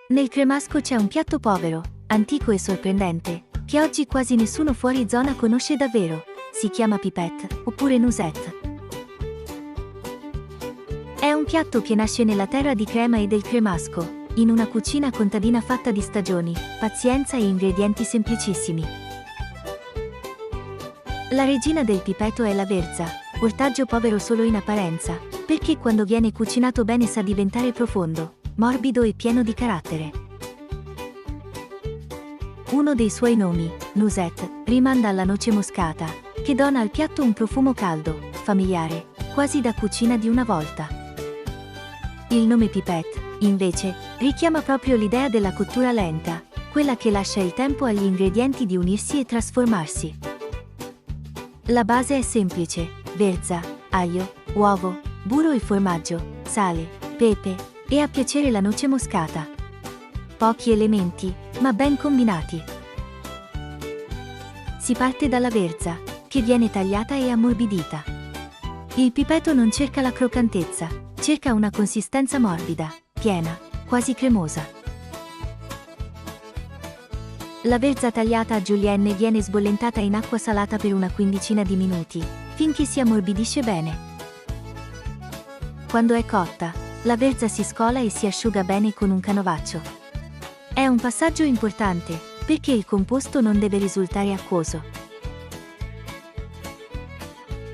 Nel cremasco c'è un piatto povero, antico e sorprendente, che oggi quasi nessuno fuori zona conosce davvero. Si chiama pipette, oppure noisette. È un piatto che nasce nella terra di crema e del cremasco, in una cucina contadina fatta di stagioni, pazienza e ingredienti semplicissimi. La regina del pipeto è la verza, ortaggio povero solo in apparenza, perché quando viene cucinato bene sa diventare profondo, morbido e pieno di carattere. Uno dei suoi nomi, noisette, rimanda alla noce moscata, che dona al piatto un profumo caldo, familiare, quasi da cucina di una volta. Il nome pipette, invece, richiama proprio l'idea della cottura lenta, quella che lascia il tempo agli ingredienti di unirsi e trasformarsi. La base è semplice: verza, aglio, uovo, burro e formaggio, sale, pepe, e a piacere la noce moscata. Pochi elementi, ma ben combinati. Si parte dalla verza, che viene tagliata e ammorbidita. Il pipeto non cerca la croccantezza, cerca una consistenza morbida, piena, quasi cremosa. La verza tagliata a julienne viene sbollentata in acqua salata per una quindicina di minuti, finché si ammorbidisce bene. Quando è cotta, la verza si scola e si asciuga bene con un canovaccio. È un passaggio importante, perché il composto non deve risultare acquoso.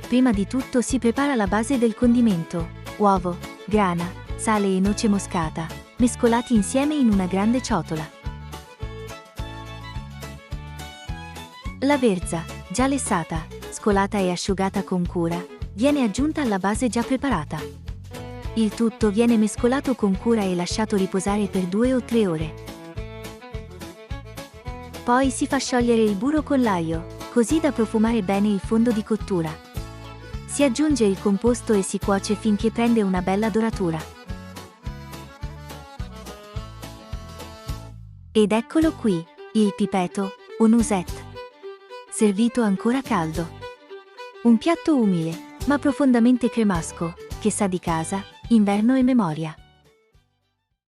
Prima di tutto si prepara la base del condimento: uovo, grana, sale e noce moscata, mescolati insieme in una grande ciotola. La verza, già lessata, scolata e asciugata con cura, viene aggiunta alla base già preparata. Il tutto viene mescolato con cura e lasciato riposare per 2 o 3 ore. Poi si fa sciogliere il burro con l'aglio, così da profumare bene il fondo di cottura. Si aggiunge il composto e si cuoce finché prende una bella doratura. Ed eccolo qui, il pipeto, o noisette. Servito ancora caldo. Un piatto umile, ma profondamente cremasco, che sa di casa, inverno e memoria.